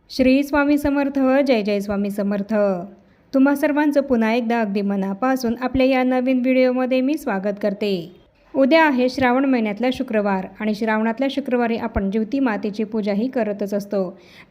श्री स्वामी समर्थ. जय जय स्वामी समर्थ. तुम्हा सर्वांचं पुन्हा एकदा अगदी मनापासून आपल्या या नवीन व्हिडिओमध्ये मी स्वागत करते. उद्या आहे श्रावण महिन्यातला शुक्रवार आणि श्रावणातल्या शुक्रवारी आपण ज्योती मातेची पूजाही करतच असतो.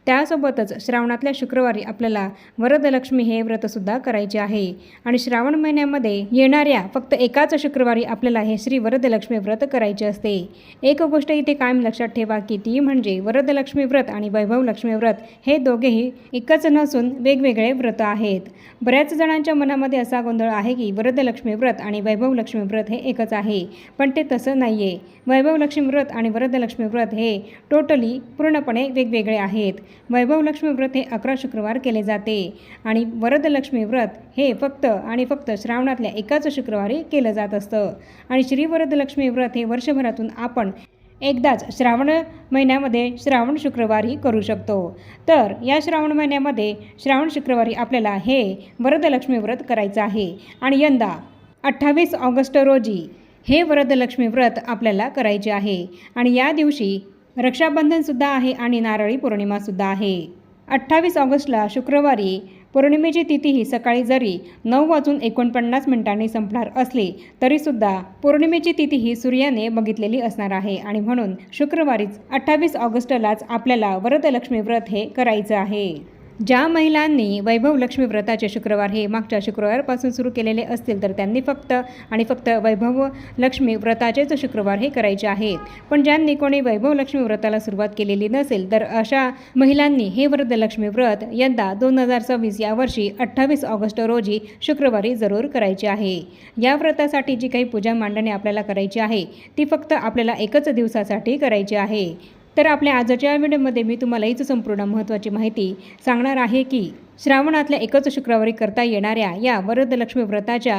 त्यासोबतच श्रावणातल्या शुक्रवारी आपल्याला वरदलक्ष्मी हे व्रतसुद्धा करायचे आहे आणि श्रावण महिन्यामध्ये येणाऱ्या फक्त एकाच शुक्रवारी आपल्याला हे श्री वरदलक्ष्मी व्रत करायचे असते. एक गोष्ट इथे कायम लक्षात ठेवा की ती म्हणजे वरदलक्ष्मी व्रत आणि वैभवलक्ष्मी व्रत हे दोघेही एकच नसून वेगवेगळे व्रत आहेत. बऱ्याच जणांच्या मनामध्ये असा गोंधळ आहे की वरदलक्ष्मी व्रत आणि वैभवलक्ष्मी व्रत हे एकच आहे, पण ते तसं नाही आहे. वैभवलक्ष्मी व्रत आणि वरदलक्ष्मी व्रत हे टोटली पूर्णपणे वेगवेगळे आहेत. वैभवलक्ष्मी व्रत हे 11 शुक्रवार केले जाते आणि वरदलक्ष्मी व्रत हे फक्त आणि फक्त श्रावणातल्या एकाच शुक्रवारी केलं जात असतं. आणि श्री वरदलक्ष्मी व्रत हे वर्षभरातून आपण एकदाच श्रावण महिन्यामध्ये श्रावण शुक्रवारी करू शकतो. तर या श्रावण महिन्यामध्ये श्रावण शुक्रवारी आपल्याला हे वरदलक्ष्मी व्रत करायचं आहे आणि यंदा 28 ऑगस्ट रोजी हे वरदलक्ष्मी व्रत आपल्याला करायचे आहे आणि या दिवशी रक्षाबंधनसुद्धा आहे आणि नारळी पौर्णिमासुद्धा आहे. 28 ऑगस्टला शुक्रवारी पौर्णिमेची तिथी ही सकाळी जरी 9:49 संपणार असली तरीसुद्धा पौर्णिमेची तिथी ही सूर्याने बघितलेली असणार आहे आणि म्हणून शुक्रवारीच 28 ऑगस्टलाच आपल्याला वरदलक्ष्मी व्रत हे करायचं आहे. ज्या महिलांनी वैभवलक्ष्मी व्रताचे शुक्रवार हे मागच्या शुक्रवारपासून सुरू केलेले असतील तर त्यांनी फक्त आणि फक्त वैभवलक्ष्मी व्रताचेच शुक्रवार हे करायचे आहेत. पण ज्यांनी कोणी वैभवलक्ष्मी व्रताला सुरुवात केलेली नसेल तर अशा महिलांनी हे वरदलक्ष्मी व्रत यंदा 2026 या वर्षी 28 ऑगस्ट रोजी शुक्रवारी जरूर करायचे आहे. या व्रतासाठी जी काही पूजा मांडणी आपल्याला करायची आहे ती फक्त आपल्याला एकच दिवसासाठी करायची आहे. तर आपल्या आजच्या व्हिडिओमध्ये मी तुम्हाला हीच संपूर्ण महत्त्वाची माहिती सांगणार आहे की श्रावणातल्या एकच शुक्रवारी करता येणाऱ्या या वरदलक्ष्मी व्रताच्या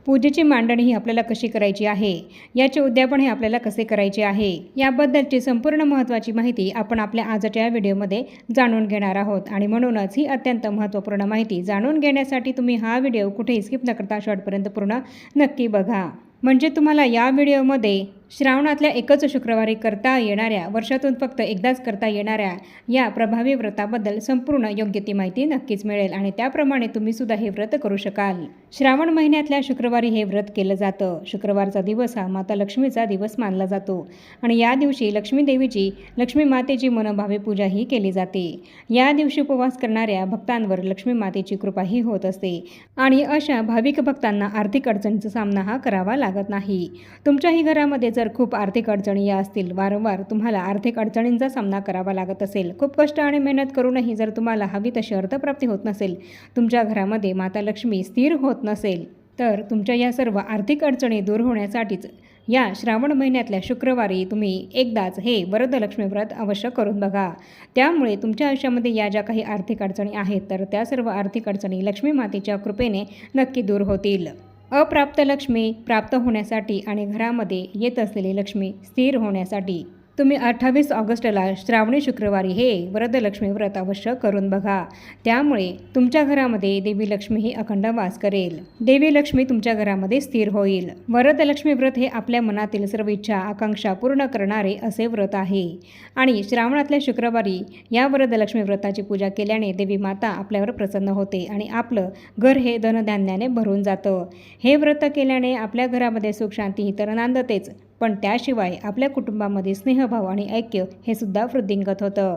पूजेची मांडणी ही आपल्याला कशी करायची आहे, याचे उद्यापन हे आपल्याला कसे करायचे आहे, याबद्दलची संपूर्ण महत्त्वाची माहिती आपण आपल्या आजच्या व्हिडिओमध्ये जाणून घेणार आहोत. आणि म्हणूनच ही अत्यंत महत्त्वपूर्ण माहिती जाणून घेण्यासाठी तुम्ही हा व्हिडिओ कुठेही स्किप न करता शेवटपर्यंत पूर्ण नक्की बघा. म्हणजे तुम्हाला या व्हिडिओमध्ये श्रावणातल्या एकच शुक्रवारी करता येणाऱ्या, वर्षातून फक्त एकदाच करता येणाऱ्या या प्रभावी व्रताबद्दल संपूर्ण योग्य ती माहिती नक्कीच मिळेल आणि त्याप्रमाणे तुम्हीसुद्धा हे व्रत करू शकाल. श्रावण महिन्यातल्या शुक्रवारी हे व्रत केलं जातं. शुक्रवारचा दिवस हा माता लक्ष्मीचा दिवस मानला जातो आणि या दिवशी लक्ष्मी देवीची, लक्ष्मी मातेची मनोभावे पूजाही केली जाते. या दिवशी उपवास करणाऱ्या भक्तांवर लक्ष्मी मातेची कृपाही होत असते आणि अशा भाविक भक्तांना आर्थिक अडचणीचा सामना हा करावा लागत नाही. तुमच्याही घरामध्ये जर खूप आर्थिक अडचणी या असतील, वारंवार तुम्हाला आर्थिक अडचणींचा सामना करावा लागत असेल, खूप कष्ट आणि मेहनत करूनही जर तुम्हाला हवी तशी अर्थप्राप्ती होत नसेल, तुमच्या घरामध्ये माता लक्ष्मी स्थिर होत नसेल, तर तुमच्या या सर्व आर्थिक अडचणी दूर होण्यासाठीच या श्रावण महिन्यातल्या शुक्रवारी तुम्ही एकदाच हे वरदलक्ष्मी व्रत अवश्य करून बघा. त्यामुळे तुमच्या आयुष्यामध्ये या ज्या काही आर्थिक अडचणी आहेत तर त्या सर्व आर्थिक अडचणी लक्ष्मी मातेच्या कृपेने नक्की दूर होतील. अप्राप्त लक्ष्मी प्राप्त होण्यासाठी आणि घरामध्ये येत असलेली लक्ष्मी स्थिर होण्यासाठी तुम्ही 28 ऑगस्टला श्रावणी शुक्रवारी हे वरदलक्ष्मी व्रत अवश्य करून बघा. त्यामुळे तुमच्या घरामध्ये देवी लक्ष्मी ही अखंड वास करेल. देवी लक्ष्मी तुमच्या घरामध्ये स्थिर होईल. वरदलक्ष्मी व्रत हे आपल्या मनातील सर्व इच्छा आकांक्षा पूर्ण करणारे असे व्रत आहे आणि श्रावणातल्या शुक्रवारी या वरदलक्ष्मी व्रताची पूजा केल्याने देवी माता आपल्यावर प्रसन्न होते आणि आपलं घर हे धनधान्याने भरून जातं. हे व्रत केल्याने आपल्या घरामध्ये सुख शांती ही तर नांदतेच, पण त्याशिवाय आपल्या कुटुंबामध्ये स्नेहभाव आणि ऐक्य हे सुद्धा वृद्धिंगत होतं.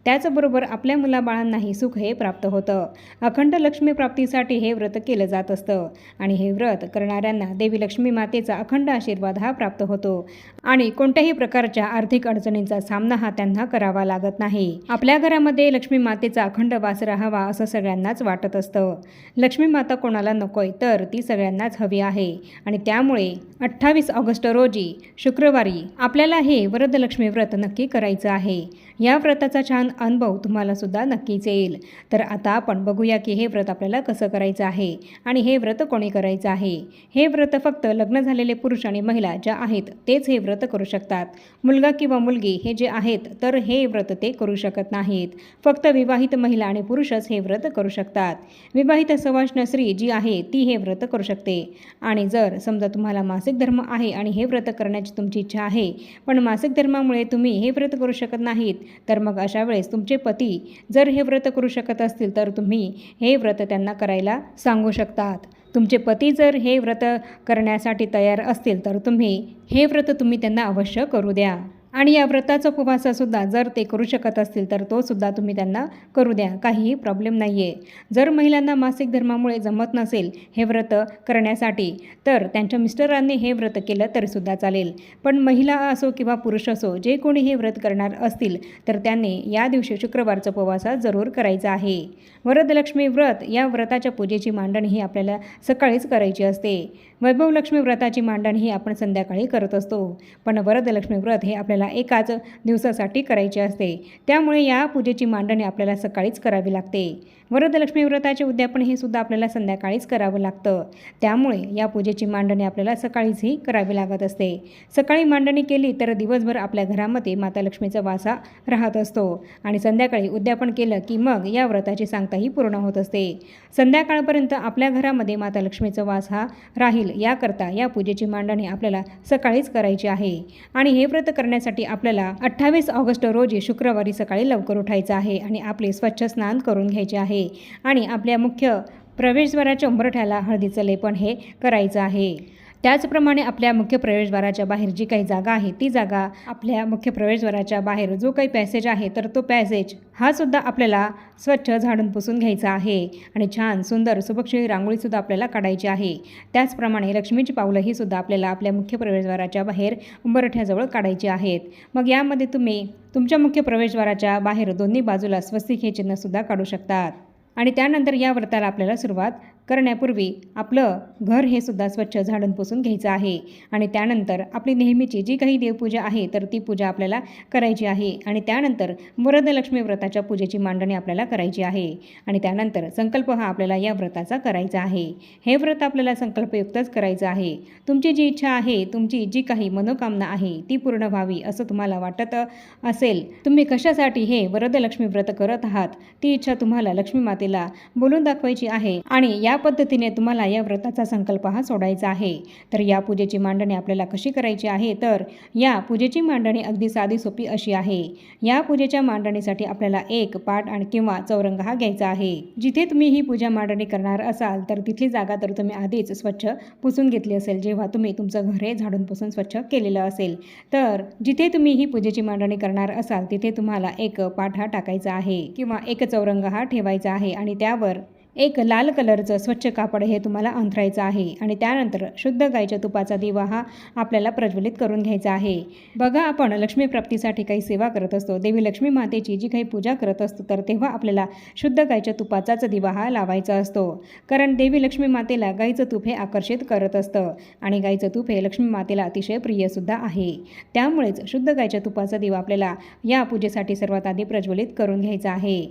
त्याचबरोबर आपल्या मुलाबाळांनाही सुख हे प्राप्त होतं. अखंड लक्ष्मी प्राप्तीसाठी हे व्रत केलं जात असतं आणि हे व्रत करणाऱ्यांना देवी लक्ष्मी मातेचा अखंड आशीर्वाद हा प्राप्त होतो आणि कोणत्याही प्रकारच्या आर्थिक अडचणींचा सामना हा त्यांना करावा लागत नाही. आपल्या घरामध्ये लक्ष्मी मातेचा अखंड वास राहावा असं सगळ्यांनाच वाटत असतं. लक्ष्मी माता कोणाला नकोय तर ती सगळ्यांनाच हवी आहे आणि त्यामुळे 28 ऑगस्ट रोजी शुक्रवारी आपल्याला हे वरदलक्ष्मी व्रत नक्की करायचं आहे. या व्रताचा छान अनुभव तुम्हाला सुद्धा नक्कीच येईल. तर आता आपण बघूया की हे व्रत आपल्याला कसं करायचं आहे आणि हे व्रत कोणी करायचं आहे. हे व्रत फक्त लग्न झालेले पुरुष आणि महिला ज्या आहेत तेच हे व्रत करू शकतात. मुलगा किंवा मुलगी हे जे आहेत तर हे व्रत ते करू शकत नाहीत. फक्त विवाहित महिला आणि पुरुषच हे व्रत करू शकतात. विवाहित सवाष्ण स्त्री जी आहे ती हे व्रत करू शकते. आणि जर समजा तुम्हाला मासिक धर्म आहे आणि हे व्रत करण्याची तुमची इच्छा आहे पण मासिक धर्मामुळे तुम्ही हे व्रत करू शकत नाहीत तर मग अशा वेळेस तुमचे पती जर हे व्रत करू शकत असतील तर तुम्ही हे व्रत त्यांना करायला सांगू शकतात. तुमचे पती जर हे व्रत करण्यासाठी तयार असतील तर तुम्ही हे व्रत त्यांना अवश्य करू द्या. आणि या व्रताचा उपवाससुद्धा जर ते करू शकत असतील तर तो सुद्धा तुम्ही त्यांना करू द्या, काहीही प्रॉब्लेम नाही आहे. जर महिलांना मासिक धर्मामुळे जमत नसेल हे व्रत करण्यासाठी तर त्यांच्या मिस्टरांनी हे व्रत केलं तरीसुद्धा चालेल. पण महिला असो किंवा पुरुष असो, जे कोणी हे व्रत करणार असतील तर त्यांनी या दिवशी शुक्रवारचा उपवास जरूर करायचा आहे. वरदलक्ष्मी व्रत या व्रताच्या पूजेची मांडणी ही आपल्याला सकाळीच करायची असते. वैभवलक्ष्मी व्रताची मांडणी ही आपण संध्याकाळी करत असतो, पण वरदलक्ष्मी व्रत हे आपल्याला एकाच दिवसासाठी करायचे असते. त्यामुळे या पूजेची मांडणी आपल्याला सकाळीच करावी लागते. वरदलक्ष्मी व्रताचे उद्यापन हे सुद्धा आपल्याला संध्याकाळीच करावं लागतं. त्यामुळे या पूजेची मांडणी आपल्याला सकाळीचही करावी लागत असते. सकाळी मांडणी केली तर दिवसभर आपल्या घरामध्ये माता लक्ष्मीचा वासा राहत असतो आणि संध्याकाळी उद्यापन केलं की मग या व्रताची सांगताही पूर्ण होत असते. संध्याकाळपर्यंत आपल्या घरामध्ये माता लक्ष्मीचा वास हा राहील याकरता या पूजेची मांडणी आपल्याला सकाळीच करायची आहे. आणि हे व्रत करण्यासाठी आपल्याला 28 ऑगस्ट रोजी शुक्रवारी सकाळी लवकर उठायचं आहे आणि आपले स्वच्छ स्नान करून घ्यायचे आहे आणि आपल्या मुख्य प्रवेशद्वाराच्या उंबरठ्याला हळदीचं लेपन हे करायचं आहे. त्याचप्रमाणे आपल्या मुख्य प्रवेशद्वाराच्या बाहेर जी काही जागा आहे ती जागा, आपल्या मुख्य प्रवेशद्वाराच्या बाहेर जो काही पॅसेज आहे तर तो पॅसेज हा सुद्धा आपल्याला स्वच्छ झाडून पुसून घ्यायचा आहे आणि छान सुंदर सुबकशी रांगोळीसुद्धा आपल्याला काढायची आहे. त्याचप्रमाणे लक्ष्मीची पावलं ही सुद्धा आपल्याला आपल्या मुख्य प्रवेशद्वाराच्या बाहेर उंबरठ्याजवळ काढायची आहेत. मग यामध्ये तुम्ही तुमच्या मुख्य प्रवेशद्वाराच्या बाहेर दोन्ही बाजूला स्वस्तिक हे चिन्हसुद्धा काढू शकतात. आणि त्यानंतर या व्रताला आपल्याला सुरुवात करण्यापूर्वी आपलं घर हे सुद्धा स्वच्छ झाडून पुसून घ्यायचं आहे आणि त्यानंतर आपली नेहमीची जी काही देवपूजा आहे तर ती पूजा आपल्याला करायची आहे. आणि त्यानंतर वरदलक्ष्मी व्रताच्या पूजेची मांडणी आपल्याला करायची आहे आणि त्यानंतर संकल्प हा आपल्याला या व्रताचा करायचा आहे. हे व्रत आपल्याला संकल्पयुक्तच करायचं आहे. तुमची जी इच्छा आहे, तुमची जी काही मनोकामना आहे ती पूर्ण व्हावी असं तुम्हाला वाटत असेल, तुम्ही कशासाठी हे वरदलक्ष्मी व्रत करत आहात ती इच्छा तुम्हाला लक्ष्मी मातेला बोलून दाखवायची आहे आणि या पद्धतीने तुम्हाला या व्रताचा संकल्प हा सोडायचा आहे. तर या पूजेची मांडणी आपल्याला कशी करायची आहे, तर या पूजेची मांडणी अगदी साधी सोपी अशी आहे. या पूजेच्या मांडणीसाठी आपल्याला एक पाट आणि किंवा चौरंग हा घ्यायचा आहे. जिथे तुम्ही ही पूजा मांडणी करणार असाल तर तिथली जागा तर तुम्ही आधीच स्वच्छ पुसून घेतली असेल, जेव्हा तुम्ही तुमचं घर हे झाडून पुसून स्वच्छ केलेलं असेल. तर जिथे तुम्ही ही पूजेची मांडणी करणार असाल तिथे तुम्हाला एक पाट हा टाकायचा आहे किंवा एक चौरंग हा ठेवायचा आहे आणि त्यावर एक लाल कलरचं स्वच्छ कापड हे तुम्हाला अंथरायचं आहे आणि त्यानंतर शुद्ध गाईच्या तुपाचा दिवा हा आपल्याला प्रज्वलित करून घ्यायचा आहे. बघा, आपण लक्ष्मी प्राप्तीसाठी काही सेवा करत असतो, देवी लक्ष्मी मातेची जी काही पूजा करत असतो तर तेव्हा आपल्याला शुद्ध गाईच्या तुपाचाच दिवा हा लावायचा असतो. कारण देवी लक्ष्मी मातेला गाईचं तूप हे आकर्षित करत असतं आणि गाईचं तूप हे लक्ष्मी मातेला अतिशय प्रियसुद्धा आहे. त्यामुळेच शुद्ध गाईच्या तुपाचा दिवा आपल्याला या पूजेसाठी सर्वात आधी प्रज्वलित करून घ्यायचा आहे.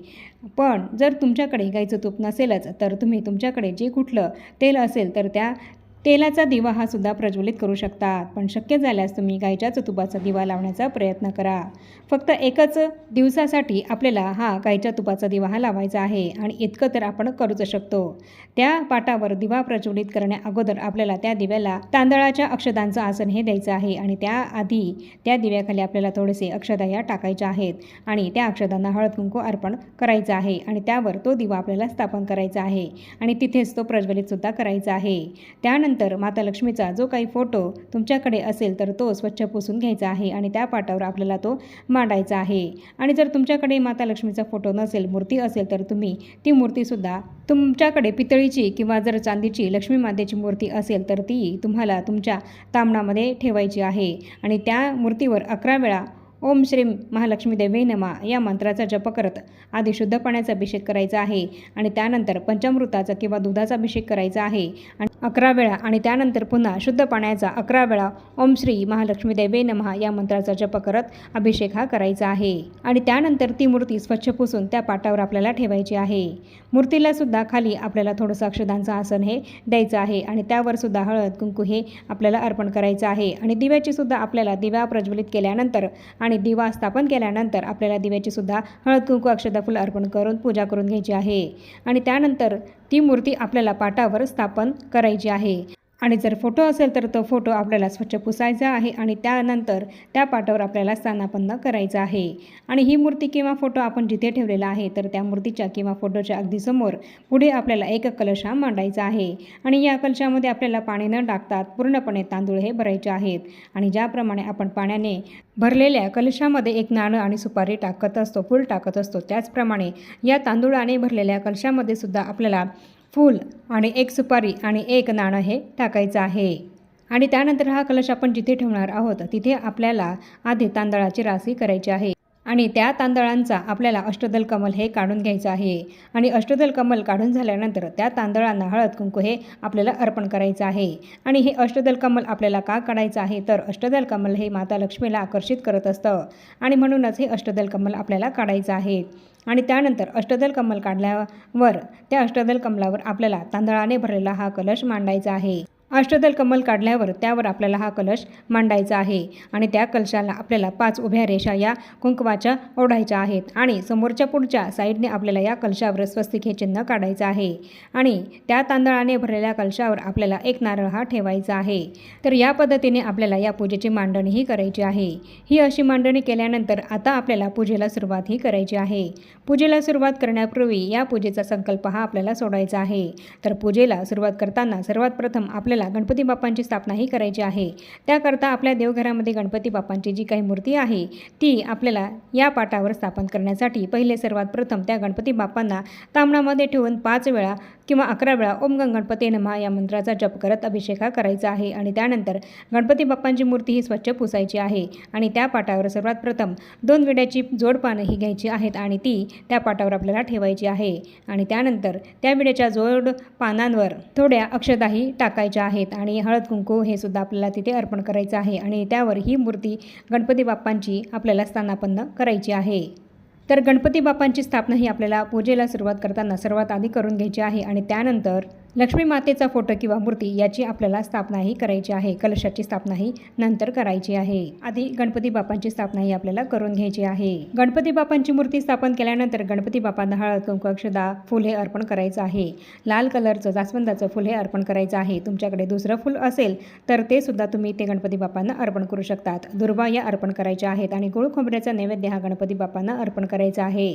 पण जर तुमच्याकडे गाईचं तूप नसेलच तर तुम्ही तुमच्याकडे जे कुठलं तेल असेल तर त्या तेलाचा दिवा हा सुद्धा प्रज्वलित करू शकतात. पण शक्य झाल्यास तुम्ही गाईच्याच तुपाचा दिवा लावण्याचा प्रयत्न करा. फक्त एकच दिवसासाठी आपल्याला हा गाईच्या तुपाचा दिवा हा लावायचा आहे आणि इतकं तर आपण करूच शकतो. त्या पाटावर दिवा प्रज्वलित करण्या अगोदर आपल्याला त्या दिव्याला तांदळाच्या अक्षदांचं आसन हे द्यायचं आहे आणि त्याआधी त्या दिव्याखाली आपल्याला थोडेसे अक्षदा या टाकायच्या आहेत आणि त्या अक्षदांना हळद कुंकू अर्पण करायचं आहे आणि त्यावर तो दिवा आपल्याला स्थापन करायचा आहे आणि तिथेच तो प्रज्वलितसुद्धा करायचा आहे. त्यानंतर माता लक्ष्मीचा जो काही फोटो तुमच्याकडे असेल तर तो स्वच्छ पुसून घ्यायचा आहे आणि त्या पाटावर आपल्याला तो मांडायचा आहे. आणि जर तुमच्याकडे माता लक्ष्मीचा फोटो नसेल, मूर्ती असेल तर तुम्ही ती मूर्तीसुद्धा तुमच्याकडे पितळीची किंवा जर चांदीची लक्ष्मी मातेची मूर्ती असेल तर ती तुम्हाला तुमच्या तामणामध्ये ठेवायची आहे आणि त्या मूर्तीवर 11 वेळा ओम श्रीम महालक्ष्मी देवी नमः या मंत्राचा जप करत आधी शुद्ध पाण्याचा अभिषेक करायचा आहे आणि त्यानंतर पंचामृताचा किंवा दुधाचा अभिषेक करायचा आहे आणि 11 वेळा आणि त्यानंतर पुन्हा शुद्ध पाण्याचा 11 वेळा ओम श्री महालक्ष्मी देवी नमः या मंत्राचा जप करत अभिषेक हा करायचा आहे. आणि त्यानंतर ती मूर्ती स्वच्छ पुसून त्या पाटावर आपल्याला ठेवायची आहे. मूर्तीला सुद्धा खाली आपल्याला थोडंसं अक्षदांचं आसन हे द्यायचं आहे आणि त्यावर सुद्धा हळद कुंकू हे आपल्याला अर्पण करायचं आहे. आणि दिव्याची सुद्धा आपल्याला दिवा प्रज्वलित केल्यानंतर आणि दिवा स्थापन केल्यानंतर आपल्याला दिव्याची सुद्धा हळद कुंकू अक्षदा फुल अर्पण करून पूजा करून घ्यायची आहे आणि त्यानंतर ती मूर्ती आपल्याला पाटावर स्थापन करायची आहे. आणि जर फोटो असेल तर तो फोटो आपल्याला स्वच्छ पुसायचा आहे आणि त्यानंतर त्या पाटावर आपल्याला स्थानापन्न करायचं आहे। आणि ही मूर्ती किंवा फोटो आपण जिथे ठेवलेला आहे तर त्या मूर्तीच्या किंवा फोटोच्या अगदी समोर पुढे आपल्याला एक कलश हा मांडायचा आहे आणि या कलशामध्ये आपल्याला पाणी न टाकता पूर्णपणे तांदूळ हे भरायचे आहेत। आणि ज्याप्रमाणे आपण पाण्याने भरलेल्या कलशामध्ये एक नाणं आणि सुपारी टाकत असतो, फूल टाकत असतो, त्याचप्रमाणे या तांदूळाने भरलेल्या कलशामध्ये सुद्धा आपल्याला फूल आणि एक सुपारी आणि एक नाणं हे टाकायचं आहे। आणि त्यानंतर हा कलश आपण जिथे ठेवणार आहोत तिथे आपल्याला आधी तांदळाची राशी करायची आहे आणि त्या तांदळांचा आपल्याला अष्टदल कमल हे काढून घ्यायचं आहे। आणि अष्टदल कमल काढून झाल्यानंतर त्या तांदळांना हळद कुंकू हे आपल्याला अर्पण करायचं आहे। आणि हे अष्टदल कमल आपल्याला का काढायचं आहे तर अष्टदल कमल हे माता लक्ष्मीला आकर्षित करत असतं आणि म्हणूनच हे अष्टदल कमल आपल्याला काढायचं आहे। आणि त्यानंतर अष्टदल कमल काढल्यावर त्या अष्टदल कमलावर आपल्याला तांदळाने भरलेला हा कलश मांडायचा आहे। अष्टदल कमल काढल्यावर त्यावर आपल्याला हा कलश मांडायचा आहे आणि त्या कलशाला आपल्याला 5 उभ्या रेषा या कुंकवाच्या ओढायच्या आहेत आणि समोरच्या पुढच्या साईडने आपल्याला या कलशावर स्वस्तिक हे चिन्ह काढायचं आहे आणि त्या तांदळाने भरलेल्या कलशावर आपल्याला एक नारळ हा ठेवायचा आहे। तर या पद्धतीने आपल्याला या पूजेची मांडणी ही करायची आहे। ही अशी मांडणी केल्यानंतर आता आपल्याला पूजेला सुरुवात ही करायची आहे। पूजेला सुरुवात करण्यापूर्वी या पूजेचा संकल्प हा आपल्याला सोडायचा आहे। तर पूजेला सुरुवात करताना सर्वात प्रथम आपल्याला गणपती बाप्पांची स्थापना ही करायची आहे। त्याकरता आपल्या देवघरामध्ये गणपती बाप्पांची जी काही मूर्ती आहे ती आपल्याला या पाटावर स्थापन करण्यासाठी पहिले सर्वात प्रथम त्या गणपती बाप्पांना ताम्हणामध्ये ठेवून 5 वेळा किंवा 11 वेळा ओम गं गणपते नमः या मंत्राचा जप करत अभिषेक करायचा आहे। आणि त्यानंतर गणपती बाप्पांची मूर्ती ही स्वच्छ पुसायची आहे आणि त्या पाटावर सर्वात प्रथम 2 विड्याची जोड पानं ही घ्यायची आहेत आणि ती त्या पाटावर आपल्याला ठेवायची आहे। आणि त्यानंतर त्या विड्याच्या जोड पानांवर थोड्या अक्षताही टाकायच्या आहेत आणि हळद कुंकू हे सुद्धा आपल्याला तिथे अर्पण करायचं आहे आणि त्यावर ही मूर्ती गणपती बाप्पांची आपल्याला स्थानापन्न करायची आहे। तर गणपती बाप्पांची स्थापना ही आपल्याला पूजेला सुरुवात करताना सर्वात आधी करून घ्यायची आहे आणि त्यानंतर लक्ष्मी मातेचा फोटो किंवा मूर्ती याची आपल्याला स्थापना ही करायची आहे। कलशाची स्थापना ही नंतर करायची आहे। आधी गणपती बाप्पांची स्थापना ही आपल्याला करून घ्यायची आहे। गणपती बाप्पांची मूर्ती स्थापन केल्यानंतर गणपती बाप्पांना हळद कुंकू अक्षदा फूल हे अर्पण करायचं आहे। लाल कलरचं जास्वंदाचं फूल हे अर्पण करायचं आहे। तुमच्याकडे दुसरं फूल असेल तर ते सुद्धा तुम्ही ते गणपती बाप्पांना अर्पण करू शकतात। दुर्वा या अर्पण करायच्या आहेत आणि गुळ खोबऱ्याचा नैवेद्य हा गणपती बाप्पांना अर्पण करायचा आहे।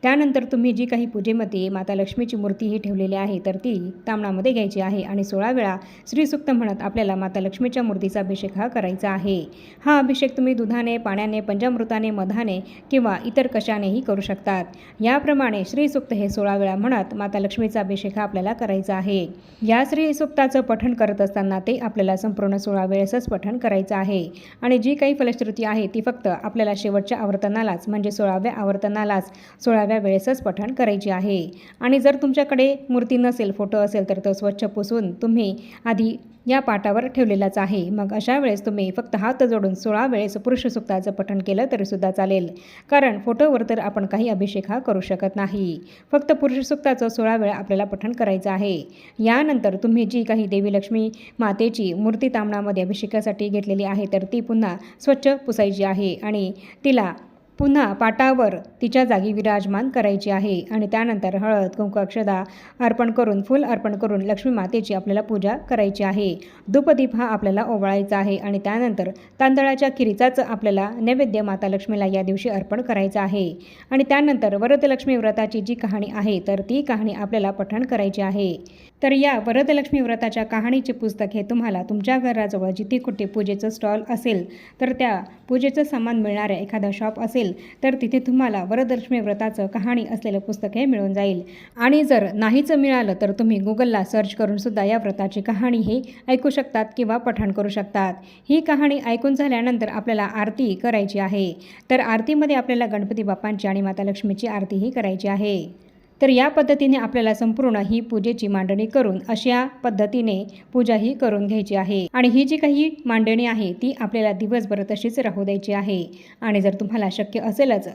त्यानंतर तुम्ही जी काही पूजेमध्ये माता लक्ष्मीची मूर्ती ही ठेवलेली आहे तर ती ताम्हणामध्ये घ्यायची आहे आणि 16 वेळा श्रीसूक्त म्हणत आपल्याला माता लक्ष्मीच्या मूर्तीचा अभिषेक हा करायचा आहे। हा अभिषेक तुम्ही दुधाने, पाण्याने, पंचामृताने, मधाने किंवा इतर कशानेही करू शकतात। याप्रमाणे श्रीसूक्त हे 16 वेळा म्हणत माता लक्ष्मीचा अभिषेक हा आपल्याला करायचा आहे। या श्रीसूक्ताचं पठण करत असताना ते आपल्याला संपूर्ण 16 वेळेसच पठण करायचं आहे आणि जी काही फलश्रुती आहे ती फक्त आपल्याला शेवटच्या आवर्तनालाच म्हणजे 16व्या आवर्तनालाच 16व्या वेळेसच पठण करायची आहे। आणि जर तुमच्याकडे मूर्ती नसेल, फोटो असेल तर तो स्वच्छ पुसून तुम्ही आधी या पाटावर ठेवलेलाच आहे। मग अशा वेळेस तुम्ही फक्त हात जोडून 16 वेळेस पुरुष सूक्ताचं पठण केलं तरीसुद्धा चालेल, कारण फोटोवर तर आपण काही अभिषेक हा करू शकत नाही। फक्त पुरुष सूक्ताचं 16 वेळा आपल्याला पठण करायचं आहे। यानंतर तुम्ही जी काही देवी लक्ष्मी मातेची मूर्ती ताम्हणामध्ये अभिषेकासाठी घेतलेली आहे तर ती पुन्हा स्वच्छ पुसायची आहे आणि तिला पुन्हा पाटावर तिच्या जागी विराजमान करायची आहे। आणि त्यानंतर हळद कुंकू अक्षदा अर्पण करून, फूल अर्पण करून लक्ष्मी मातेची आपल्याला पूजा करायची आहे। धूपदीप हा आपल्याला ओवाळायचा आहे आणि त्यानंतर तांदळाच्या खिरीचाच आपल्याला नैवेद्य माता लक्ष्मीला या दिवशी अर्पण करायचा आहे। आणि त्यानंतर वरदलक्ष्मी व्रताची जी कहाणी आहे तर ती कहाणी आपल्याला पठण करायची आहे। तर या वरदलक्ष्मी व्रताच्या कहाणीचे पुस्तक हे तुम्हाला तुमच्या घराजवळ जिथे कुठे पूजेचं स्टॉल असेल तर त्या पूजेचं सामान मिळणाऱ्या एखादा शॉप असेल तर तिथे तुम्हाला वरदलक्ष्मी व्रताचं कहाणी असलेलं पुस्तक हे मिळून जाईल। आणि जर नाहीच मिळालं तर तुम्ही गुगलला सर्च करून सुद्धा या व्रताची कहाणी ही ऐकू शकतात किंवा पठण करू शकतात। ही कहाणी ऐकून झाल्यानंतर आपल्याला आरती करायची आहे। तर आरतीमध्ये आपल्याला गणपती बाप्पांची आणि माता लक्ष्मीची आरती ही करायची आहे। तर या पद्धतीने आपल्याला संपूर्ण ही पूजेची मांडणी करून अशा पद्धतीने पूजा ही करून घ्यायची आहे। आणि ही जी काही मांडणी आहे ती आपल्याला दिवसभर तशीच राहू द्यायची आहे। आणि जर तुम्हाला शक्य असेलच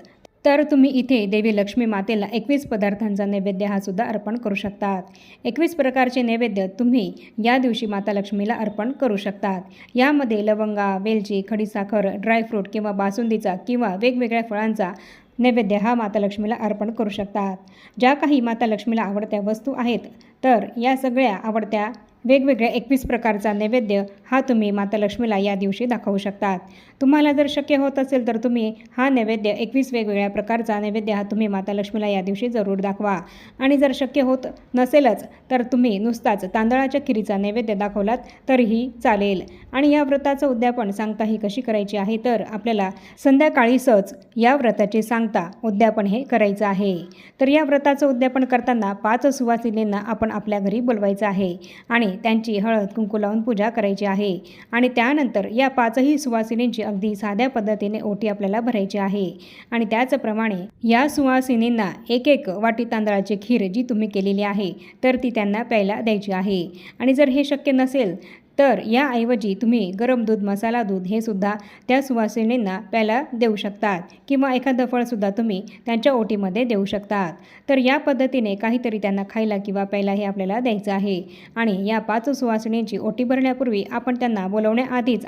तर तुम्ही इथे देवी लक्ष्मी मातेला 21 पदार्थांचा नैवेद्य हा सुद्धा अर्पण करू शकतात। 21 प्रकारचे नैवेद्य तुम्ही या दिवशी माता लक्ष्मीला अर्पण करू शकतात। यामध्ये लवंगा, वेलची, खडीसाखर, ड्रायफ्रूट किंवा बासुंदीचा किंवा वेगवेगळ्या फळांचा नैवेद्य हा माता लक्ष्मीला अर्पण करू शकतात। ज्या काही माता लक्ष्मीला आवडत्या वस्तू आहेत तर या सगळ्या आवडत्या वेगवेगळ्या 21 प्रकारचा नैवेद्य हा तुम्ही माता लक्ष्मीला या दिवशी दाखवू शकतात. तुम्हाला जर शक्य होत असेल तर तुम्ही हा नैवेद्य 21 वेगवेगळ्या प्रकारचा नैवेद्य हा तुम्ही माता लक्ष्मीला या दिवशी जरूर दाखवा. आणि जर शक्य होत नसेलच तर तुम्ही नुसताच तांदळाच्या खिरीचा नैवेद्य दाखवलात तरीही चालेल. आणि या व्रताचं उद्यापन सांगता ही कशी करायची आहे तर आपल्याला संध्याकाळी सहज या व्रताचे सांगता उद्यापन हे करायचं आहे. तर या व्रताचं उद्यापन करताना 5 सुवासिनींना आपण आपल्या घरी बोलवायचं आहे आणि त्यांची हळद कुंकू लावून पूजा करायची आहे. आणि त्यानंतर या 5ही सुवासिनींची अगदी साध्या पद्धतीने ओटी आपल्याला भरायची आहे. आणि त्याचप्रमाणे या सुवासिनींना एक वाटी तांदळाची खीर जी तुम्ही केलेली आहे तर ती त्यांना प्यायला द्यायची आहे. आणि जर हे शक्य नसेल तर याऐवजी तुम्ही गरम दूध, मसाला दूध हे सुद्धा त्या सुवासिनींना प्यायला देऊ शकतात किंवा एखादं फळसुद्धा तुम्ही त्यांच्या ओटीमध्ये देऊ शकतात. तर या पद्धतीने काहीतरी त्यांना खायला किंवा प्यायला हे आपल्याला द्यायचं आहे. आणि या 5 सुवासिनींची ओटी भरण्यापूर्वी आपण त्यांना बोलवण्याआधीच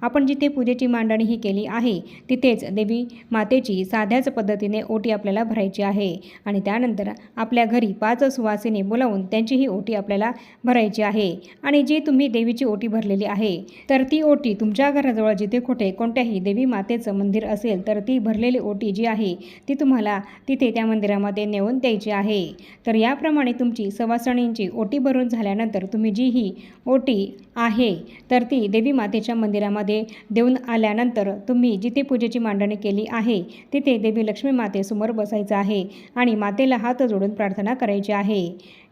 आपण जिथे पूजेची मांडणी ही केली आहे तिथेच देवी मातेची साध्याच पद्धतीने ओटी आपल्याला भरायची आहे. आणि त्यानंतर आपल्या घरी 5 सुवासिनी बोलावून त्यांची ही ओटी आपल्याला भरायची आहे. आणि जी तुम्ही देवीची ओटी भरलेली आहे तर ती ओटी तुमच्या घराजवळ जिथे कुठे कोणत्याही देवी मातेचं मंदिर असेल तर ती भरलेली ओटी जी आहे ती तुम्हाला तिथे त्या मंदिरामध्ये नेऊन द्यायची आहे. तर याप्रमाणे तुमची सवासणींची ओटी भरून झाल्यानंतर तुम्ही जी ही ओटी आहे तर ती देवी मातेच्या मंदिरामध्ये देऊन आल्यानंतर तुम्ही जिथे पूजेची मांडणी केली आहे तिथे देवी लक्ष्मी मातेसमोर बसायचं आहे आणि मातेला हात जोडून प्रार्थना करायची आहे.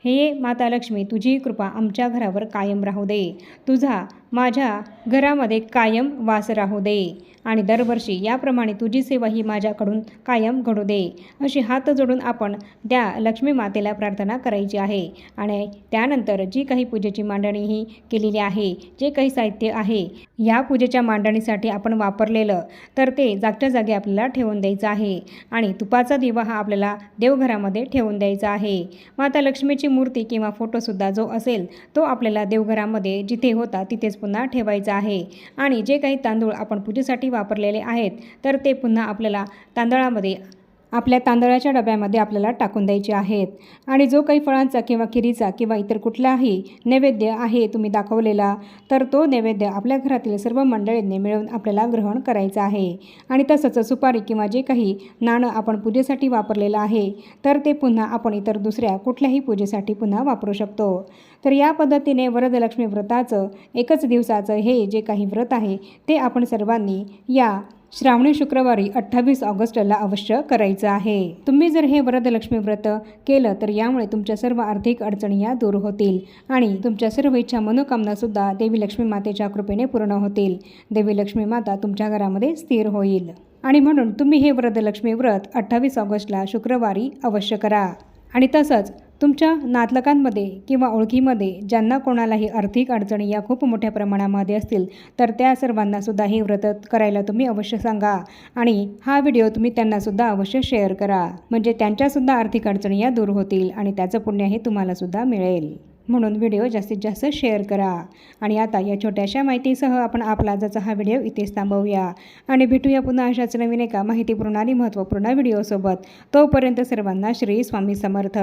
हे माता लक्ष्मी, तुझी कृपा आमच्या घरावर कायम राहू दे. तुझा माझ्या घरामध्ये कायम वास राहू दे. आणि दरवर्षी याप्रमाणे तुझी सेवा ही माझ्याकडून कायम घडू दे. अशी हात जोडून आपण त्या लक्ष्मी मातेला प्रार्थना करायची आहे. आणि त्यानंतर जी काही पूजेची मांडणी ही केलेली आहे, जे काही साहित्य आहे या पूजेच्या मांडणीसाठी आपण वापरलेलं तर ते जागच्या जागी आपल्याला ठेवून द्यायचं आहे. आणि तुपाचा दिवा हा आपल्याला देवघरामध्ये ठेवून द्यायचा आहे. माता लक्ष्मीची मूर्ती किंवा फोटोसुद्धा जो असेल तो आपल्याला देवघरामध्ये जिथे होता तिथेच पुन्हा ठेवायचा आहे. आणि जे काही तांदूळ आपण पूजेसाठी वापरलेले आहेत तर ते पुन्हा आपल्याला आपल्या तांदळाच्या डब्यामध्ये आपल्याला टाकून द्यायचे आहेत. आणि जो काही फळांचा किंवा खिरीचा किंवा इतर कुठलाही नैवेद्य आहे तुम्ही दाखवलेला तर तो नैवेद्य आपल्या घरातील सर्व मंडळींनी मिळून आपल्याला ग्रहण करायचं आहे. आणि तसंच सुपारी किंवा जे काही नाणं आपण पूजेसाठी वापरलेलं आहे तर ते पुन्हा आपण इतर दुसऱ्या कुठल्याही पूजेसाठी पुन्हा वापरू शकतो. तर या पद्धतीने वरदलक्ष्मी व्रताचं एकच दिवसाचं हे जे काही व्रत आहे ते आपण सर्वांनी या श्रावणी शुक्रवारी 28 ऑगस्टला अवश्य करायचं आहे. तुम्ही जर हे वरदलक्ष्मी व्रत केलं तर यामुळे तुमच्या सर्व आर्थिक अडचणी या दूर होतील आणि तुमच्या सर्व इच्छा मनोकामनासुद्धा देवी लक्ष्मी मातेच्या कृपेने पूर्ण होतील. देवी लक्ष्मी माता तुमच्या घरामध्ये स्थिर होईल. आणि म्हणून तुम्ही हे वरदलक्ष्मी व्रत 28 ऑगस्टला शुक्रवारी अवश्य करा. आणि तसंच तुमच्या नातलकांमध्ये किंवा ओळखीमध्ये ज्यांना कोणालाही आर्थिक अडचणी या खूप मोठ्या प्रमाणामध्ये असतील तर त्या सर्वांनासुद्धा हे व्रत करायला तुम्ही अवश्य सांगा. आणि हा व्हिडिओ तुम्ही त्यांनासुद्धा अवश्य शेअर करा. म्हणजे त्यांच्यासुद्धा आर्थिक अडचणी या दूर होतील आणि त्याचं पुण्य हे तुम्हालासुद्धा मिळेल. म्हणून व्हिडिओ जास्तीत जास्त शेअर करा. आणि आता या छोट्याशा माहितीसह आपण आपला आजचा हा व्हिडिओ इथेच थांबवूया आणि भेटूया पुन्हा अशाच नवीन एका माहितीपूर्ण आणि महत्त्वपूर्ण व्हिडिओसोबत. तोपर्यंत सर्वांना श्री स्वामी समर्थ.